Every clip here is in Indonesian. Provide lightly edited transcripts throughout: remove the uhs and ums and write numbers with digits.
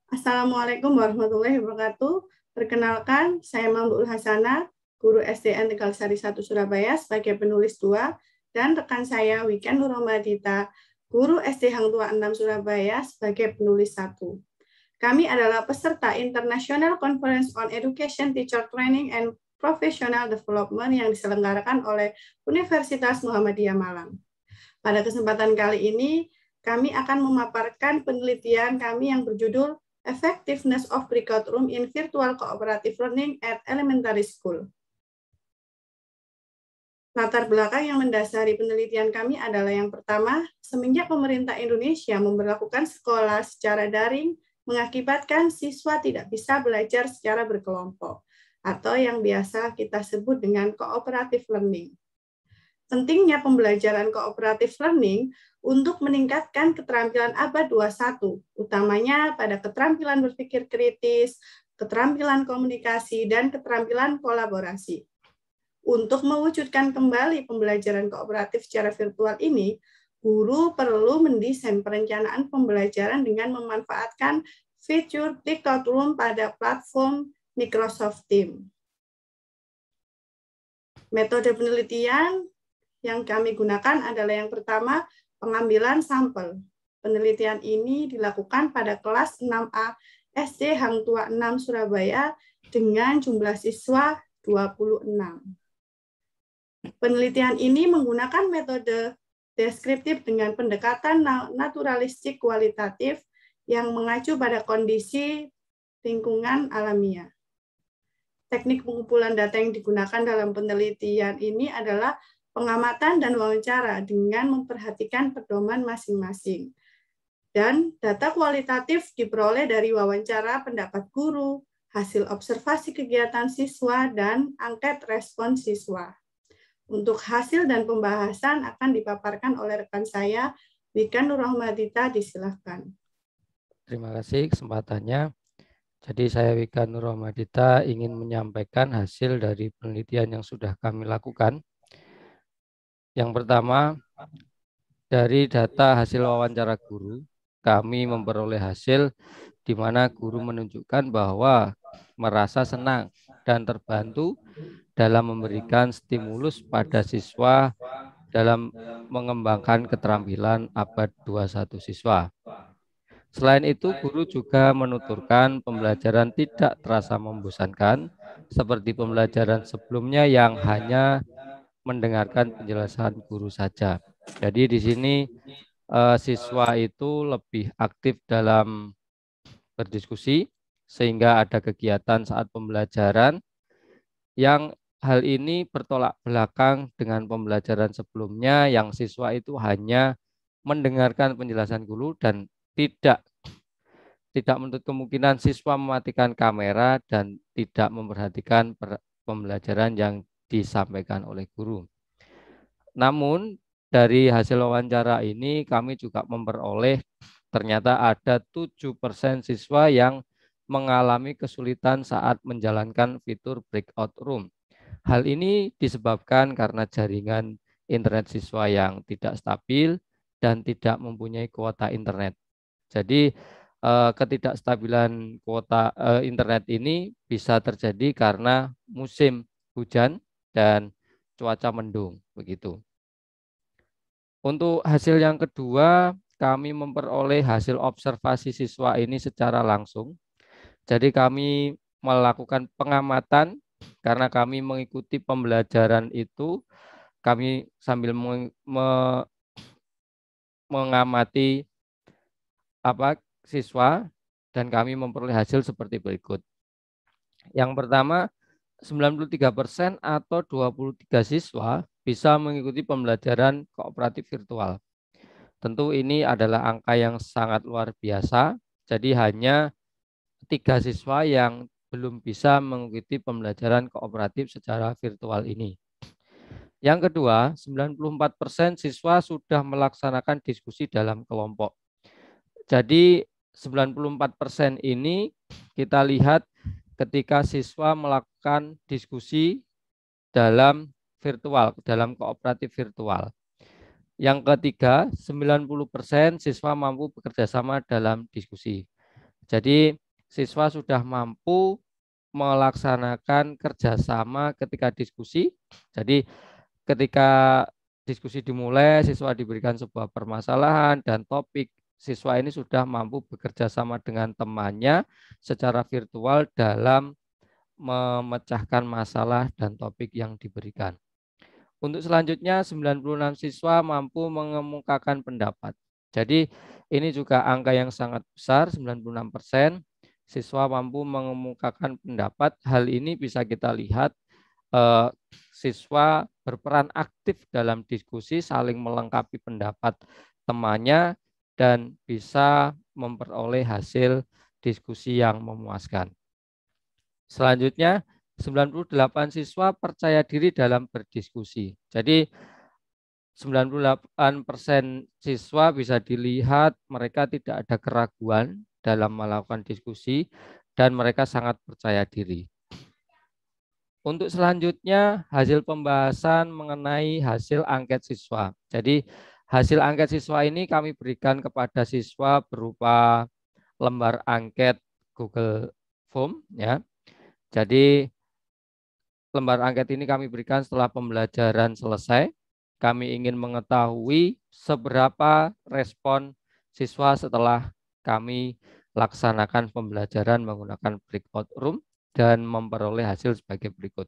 Assalamualaikum warahmatullahi wabarakatuh. Perkenalkan, saya Mambuul Hasanah, guru SDN Tegal Sari 1 Surabaya sebagai penulis 2, dan rekan saya Wiken Nurromadita, guru SD Hang Tua 6 Surabaya sebagai penulis 1. Kami adalah peserta International Conference on Education, Teacher Training, and Professional Development yang diselenggarakan oleh Universitas Muhammadiyah Malang. Pada kesempatan kali ini, kami akan memaparkan penelitian kami yang berjudul Effectiveness of Breakout Room in Virtual Cooperative Learning at Elementary School. Latar belakang yang mendasari penelitian kami adalah yang pertama, semenjak pemerintah Indonesia memberlakukan sekolah secara daring, mengakibatkan siswa tidak bisa belajar secara berkelompok, atau yang biasa kita sebut dengan cooperative learning. Pentingnya pembelajaran cooperative learning untuk meningkatkan keterampilan abad 21, utamanya pada keterampilan berpikir kritis, keterampilan komunikasi, dan keterampilan kolaborasi. Untuk mewujudkan kembali pembelajaran kooperatif secara virtual ini, guru perlu mendesain perencanaan pembelajaran dengan memanfaatkan fitur breakout room pada platform Microsoft Teams. Metode penelitian yang kami gunakan adalah yang pertama, pengambilan sampel. Penelitian ini dilakukan pada kelas 6A SD Hang Tua 6 Surabaya dengan jumlah siswa 26. Penelitian ini menggunakan metode deskriptif dengan pendekatan naturalistik kualitatif yang mengacu pada kondisi lingkungan alamiah. Teknik pengumpulan data yang digunakan dalam penelitian ini adalah pengamatan dan wawancara dengan memperhatikan pedoman masing-masing. Dan data kualitatif diperoleh dari wawancara pendapat guru, hasil observasi kegiatan siswa, dan angket respon siswa. Untuk hasil dan pembahasan akan dipaparkan oleh rekan saya, Wiken Nurromadita, disilahkan. Terima kasih kesempatannya. Jadi saya Wiken Nurromadita ingin menyampaikan hasil dari penelitian yang sudah kami lakukan. Yang pertama, dari data hasil wawancara guru, kami memperoleh hasil di mana guru menunjukkan bahwa merasa senang dan terbantu dalam memberikan stimulus pada siswa dalam mengembangkan keterampilan abad 21 siswa. Selain itu, guru juga menuturkan pembelajaran tidak terasa membosankan, seperti pembelajaran sebelumnya yang hanya mendengarkan penjelasan guru saja. Jadi di sini siswa itu lebih aktif dalam berdiskusi sehingga ada kegiatan saat pembelajaran yang hal ini bertolak belakang dengan pembelajaran sebelumnya yang siswa itu hanya mendengarkan penjelasan guru dan tidak menutup kemungkinan siswa mematikan kamera dan tidak memperhatikan pembelajaran yang disampaikan oleh guru. Namun dari hasil wawancara ini kami juga memperoleh ternyata ada 7% siswa yang mengalami kesulitan saat menjalankan fitur breakout room. Hal ini disebabkan karena jaringan internet siswa yang tidak stabil dan tidak mempunyai kuota internet. Jadi ketidakstabilan kuota internet ini bisa terjadi karena musim hujan dan cuaca mendung begitu. Untuk hasil yang kedua, kami memperoleh hasil observasi siswa ini secara langsung. Jadi kami melakukan pengamatan karena kami mengikuti pembelajaran itu, kami sambil mengamati siswa dan kami memperoleh hasil seperti berikut. Yang pertama, 93% atau 23 siswa bisa mengikuti pembelajaran kooperatif virtual. Tentu ini adalah angka yang sangat luar biasa, jadi hanya 3 siswa yang belum bisa mengikuti pembelajaran kooperatif secara virtual ini. Yang kedua, 94% siswa sudah melaksanakan diskusi dalam kelompok. Jadi 94% ini kita lihat ketika siswa melakukan diskusi dalam virtual, dalam kooperatif virtual. Yang ketiga, 90% siswa mampu bekerja sama dalam diskusi. Jadi siswa sudah mampu melaksanakan kerjasama ketika diskusi. Jadi ketika diskusi dimulai, siswa diberikan sebuah permasalahan dan topik. Siswa ini sudah mampu bekerja sama dengan temannya secara virtual dalam memecahkan masalah dan topik yang diberikan. Untuk selanjutnya, 96 siswa mampu mengemukakan pendapat. Jadi ini juga angka yang sangat besar, 96% siswa mampu mengemukakan pendapat. Hal ini bisa kita lihat siswa berperan aktif dalam diskusi, saling melengkapi pendapat temannya, dan bisa memperoleh hasil diskusi yang memuaskan. Selanjutnya, 98 siswa percaya diri dalam berdiskusi. Jadi 98% siswa bisa dilihat mereka tidak ada keraguan dalam melakukan diskusi dan mereka sangat percaya diri. Untuk selanjutnya, hasil pembahasan mengenai hasil angket siswa. Jadi hasil angket siswa ini kami berikan kepada siswa berupa lembar angket Google Form ya. Jadi lembar angket ini kami berikan setelah pembelajaran selesai. Kami ingin mengetahui seberapa respon siswa setelah kami laksanakan pembelajaran menggunakan breakout room dan memperoleh hasil sebagai berikut.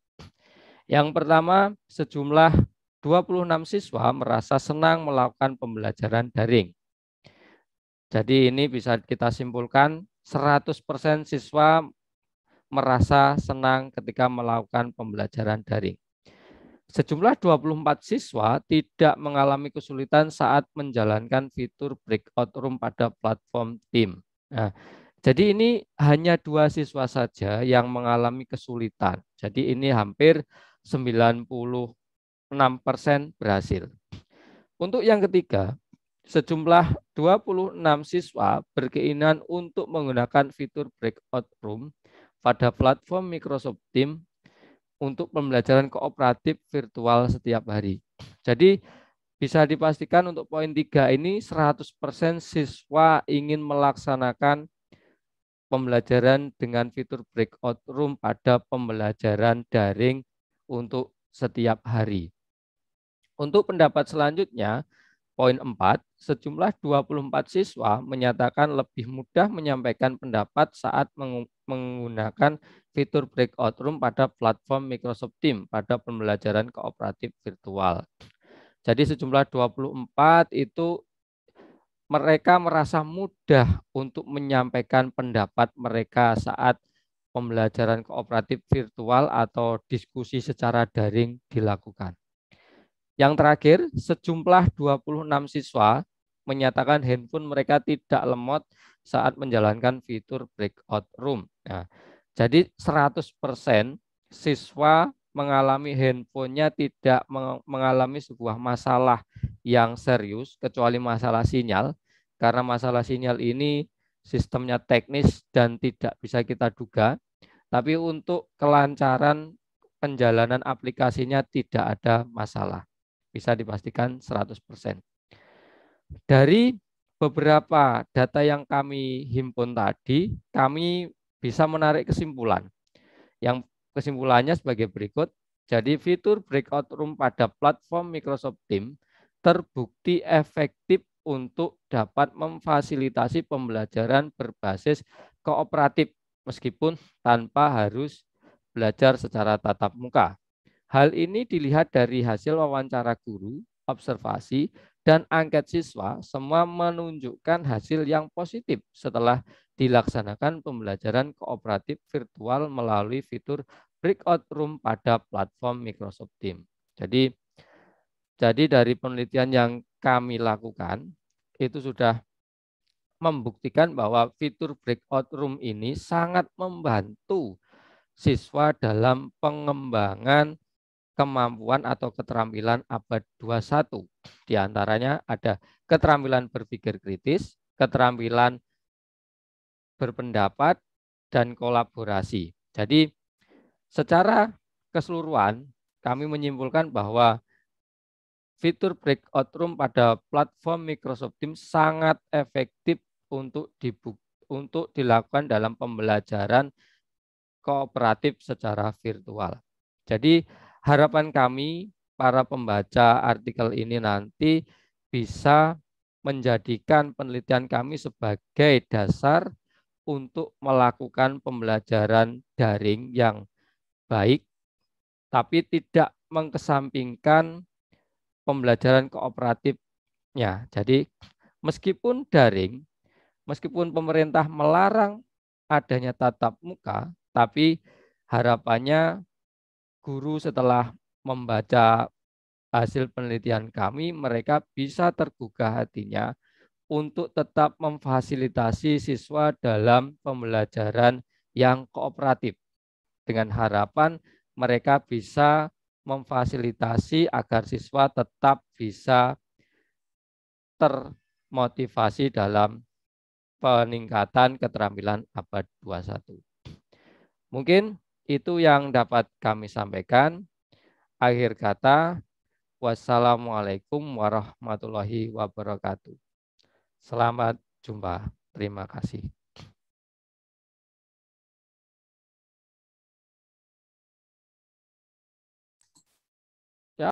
Yang pertama, sejumlah 26 siswa merasa senang melakukan pembelajaran daring. Jadi ini bisa kita simpulkan 100% siswa merasa senang ketika melakukan pembelajaran daring. Sejumlah 24 siswa tidak mengalami kesulitan saat menjalankan fitur breakout room pada platform Team. Nah, jadi ini hanya 2 siswa saja yang mengalami kesulitan. Jadi ini hampir 96% berhasil. Untuk yang ketiga, sejumlah 26 siswa berkeinginan untuk menggunakan fitur breakout room pada platform Microsoft Teams untuk pembelajaran kooperatif virtual setiap hari. Jadi bisa dipastikan untuk poin 3 ini 100% siswa ingin melaksanakan pembelajaran dengan fitur breakout room pada pembelajaran daring untuk setiap hari. Untuk pendapat selanjutnya, poin 4, sejumlah 24 siswa menyatakan lebih mudah menyampaikan pendapat saat menggunakan fitur breakout room pada platform Microsoft Teams pada pembelajaran kooperatif virtual. Jadi sejumlah 24 itu mereka merasa mudah untuk menyampaikan pendapat mereka saat pembelajaran kooperatif virtual atau diskusi secara daring dilakukan. Yang terakhir, sejumlah 26 siswa menyatakan handphone mereka tidak lemot saat menjalankan fitur breakout room. Nah, jadi 100% siswa mengalami handphonenya tidak mengalami sebuah masalah yang serius, kecuali masalah sinyal, karena masalah sinyal ini sistemnya teknis dan tidak bisa kita duga, tapi untuk kelancaran penjalanan aplikasinya tidak ada masalah. Bisa dipastikan 100%. Dari beberapa data yang kami himpun tadi, kami bisa menarik kesimpulan. Yang kesimpulannya sebagai berikut. Jadi fitur breakout room pada platform Microsoft Teams terbukti efektif untuk dapat memfasilitasi pembelajaran berbasis kooperatif meskipun tanpa harus belajar secara tatap muka. Hal ini dilihat dari hasil wawancara guru, observasi, dan angket siswa, semua menunjukkan hasil yang positif setelah dilaksanakan pembelajaran kooperatif virtual melalui fitur breakout room pada platform Microsoft Teams. Jadi dari penelitian yang kami lakukan, itu sudah membuktikan bahwa fitur breakout room ini sangat membantu siswa dalam pengembangan kemampuan atau keterampilan abad 21. Di antaranya ada keterampilan berpikir kritis, keterampilan berpendapat, dan kolaborasi. Jadi secara keseluruhan kami menyimpulkan bahwa fitur breakout room pada platform Microsoft Teams sangat efektif untuk untuk dilakukan dalam pembelajaran kooperatif secara virtual. Jadi harapan kami para pembaca artikel ini nanti bisa menjadikan penelitian kami sebagai dasar untuk melakukan pembelajaran daring yang baik, tapi tidak mengesampingkan pembelajaran kooperatifnya. Jadi meskipun daring, meskipun pemerintah melarang adanya tatap muka, tapi harapannya guru setelah membaca hasil penelitian kami, mereka bisa tergugah hatinya untuk tetap memfasilitasi siswa dalam pembelajaran yang kooperatif. Dengan harapan mereka bisa memfasilitasi agar siswa tetap bisa termotivasi dalam peningkatan keterampilan abad 21. Mungkin itu yang dapat kami sampaikan. Akhir kata, wassalamualaikum warahmatullahi wabarakatuh. Selamat jumpa. Terima kasih.